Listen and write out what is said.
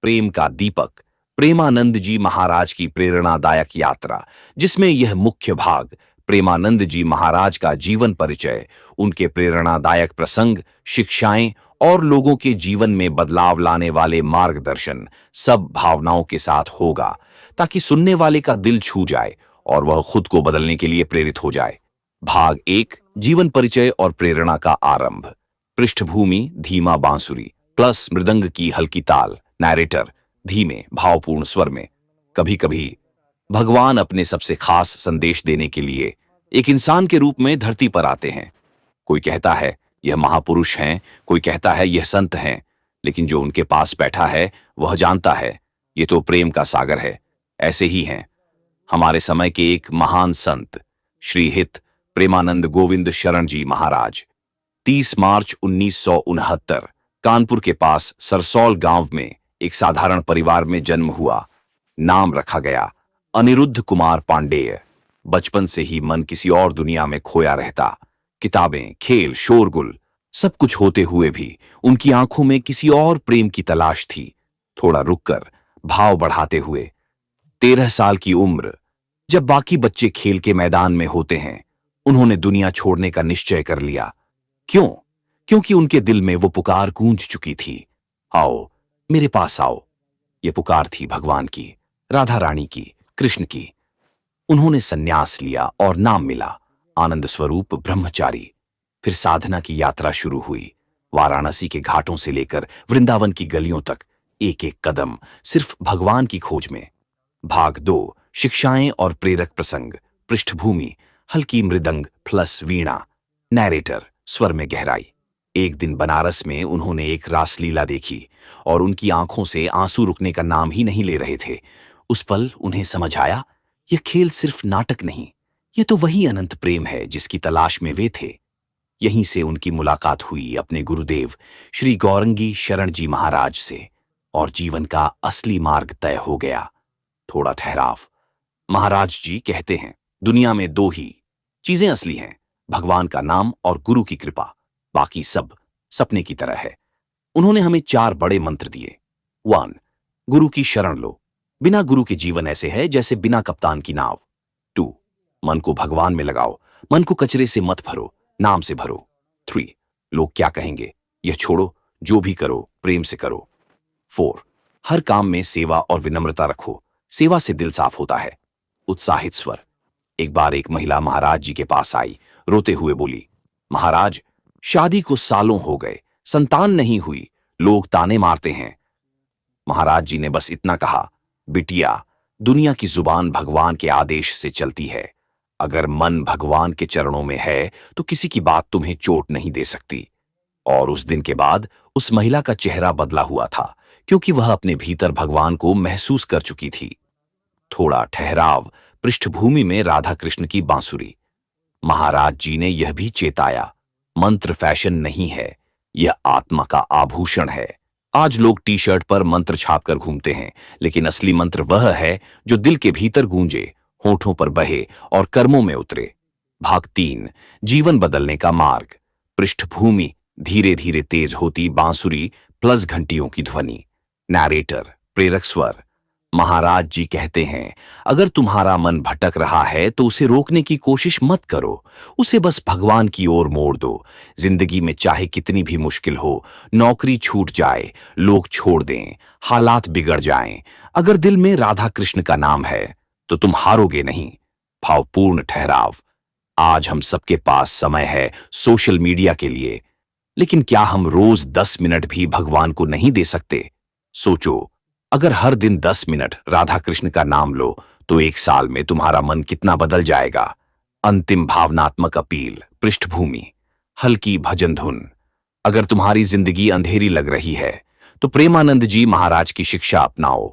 प्रेम का दीपक, प्रेमानंद जी महाराज की प्रेरणादायक यात्रा, जिसमें यह मुख्य भाग प्रेमानंद जी महाराज का जीवन परिचय, उनके प्रेरणादायक प्रसंग, शिक्षाएं और लोगों के जीवन में बदलाव लाने वाले मार्गदर्शन सब भावनाओं के साथ होगा, ताकि सुनने वाले का दिल छू जाए और वह खुद को बदलने के लिए प्रेरित हो जाए। भाग एक, जीवन परिचय और प्रेरणा का आरंभ। पृष्ठभूमि, धीमा बांसुरी प्लस मृदंग की हल्की ताल। नैरेटर, धीमे भावपूर्ण स्वर में। कभी कभी भगवान अपने सबसे खास संदेश देने के लिए एक इंसान के रूप में धरती पर आते हैं। कोई कहता है यह महापुरुष हैं, कोई कहता है यह संत हैं, लेकिन जो उनके पास बैठा है वह जानता है ये तो प्रेम का सागर है। ऐसे ही हैं हमारे समय के एक महान संत, श्री हित प्रेमानंद गोविंद शरण जी महाराज। 30 मार्च 1969 कानपुर के पास सरसौल गांव में एक साधारण परिवार में जन्म हुआ। नाम रखा गया अनिरुद्ध कुमार पांडेय। बचपन से ही मन किसी और दुनिया में खोया रहता। किताबें, खेल, शोरगुल सब कुछ होते हुए भी उनकी आंखों में किसी और प्रेम की तलाश थी। थोड़ा रुककर भाव बढ़ाते हुए 13 साल की उम्र, जब बाकी बच्चे खेल के मैदान में होते हैं, उन्होंने दुनिया छोड़ने का निश्चय कर लिया। क्यों? क्योंकि उनके दिल में वो पुकार गूंज चुकी थी, आओ मेरे पास आओ। ये पुकार थी भगवान की, राधा रानी की, कृष्ण की। उन्होंने सन्यास लिया और नाम मिला आनंद स्वरूप ब्रह्मचारी। फिर साधना की यात्रा शुरू हुई। वाराणसी के घाटों से लेकर वृंदावन की गलियों तक एक एक कदम सिर्फ भगवान की खोज में। भाग 2, शिक्षाएं और प्रेरक प्रसंग। पृष्ठभूमि, हल्की मृदंग प्लस वीणा। नैरेटर, स्वर में गहराई। एक दिन बनारस में उन्होंने एक रासलीला देखी और उनकी आंखों से आंसू रुकने का नाम ही नहीं ले रहे थे। उस पल उन्हें समझ आया, यह खेल सिर्फ नाटक नहीं, यह तो वही अनंत प्रेम है जिसकी तलाश में वे थे। यहीं से उनकी मुलाकात हुई अपने गुरुदेव श्री गौरंगी शरण जी महाराज से और जीवन का असली मार्ग तय हो गया। थोड़ा ठहराव। महाराज जी कहते हैं, दुनिया में 2 ही चीजें असली हैं, भगवान का नाम और गुरु की कृपा। बाकी सब सपने की तरह है। उन्होंने हमें 4 बड़े मंत्र दिए। 1, गुरु की शरण लो। बिना गुरु के जीवन ऐसे है जैसे बिना कप्तान की नाव। 2, मन को भगवान में लगाओ। मन को कचरे से मत भरो, नाम से भरो। 3, लोग क्या कहेंगे यह छोड़ो, जो भी करो प्रेम से करो। 4, हर काम में सेवा और विनम्रता रखो। सेवा से दिल साफ होता है। उत्साहित स्वर। एक बार एक महिला महाराज जी के पास आई, रोते हुए बोली, महाराज, शादी को सालों हो गए, संतान नहीं हुई, लोग ताने मारते हैं। महाराज जी ने बस इतना कहा, बिटिया, दुनिया की जुबान भगवान के आदेश से चलती है। अगर मन भगवान के चरणों में है तो किसी की बात तुम्हें चोट नहीं दे सकती। और उस दिन के बाद उस महिला का चेहरा बदला हुआ था, क्योंकि वह अपने भीतर भगवान को महसूस कर चुकी थी। थोड़ा ठहराव। पृष्ठभूमि में राधा कृष्ण की बांसुरी। महाराज जी ने यह भी चेताया, मंत्र फैशन नहीं है, यह आत्मा का आभूषण है। आज लोग टी शर्ट पर मंत्र छापकर घूमते हैं, लेकिन असली मंत्र वह है जो दिल के भीतर गूंजे, होठों पर बहे और कर्मों में उतरे। भाग 3, जीवन बदलने का मार्ग। पृष्ठभूमि, धीरे धीरे तेज होती बांसुरी प्लस घंटियों की ध्वनि। नैरेटर, प्रेरक स्वर। महाराज जी कहते हैं, अगर तुम्हारा मन भटक रहा है तो उसे रोकने की कोशिश मत करो, उसे बस भगवान की ओर मोड़ दो। जिंदगी में चाहे कितनी भी मुश्किल हो, नौकरी छूट जाए, लोग छोड़ दें, हालात बिगड़ जाएं, अगर दिल में राधा कृष्ण का नाम है तो तुम हारोगे नहीं। भावपूर्ण ठहराव। आज हम सबके पास समय है सोशल मीडिया के लिए, लेकिन क्या हम रोज 10 मिनट भी भगवान को नहीं दे सकते? सोचो, अगर हर दिन 10 मिनट राधा कृष्ण का नाम लो तो 1 साल में तुम्हारा मन कितना बदल जाएगा। अंतिम भावनात्मक अपील। पृष्ठभूमि, हल्की भजन धुन। अगर तुम्हारी जिंदगी अंधेरी लग रही है तो प्रेमानंद जी महाराज की शिक्षा अपनाओ।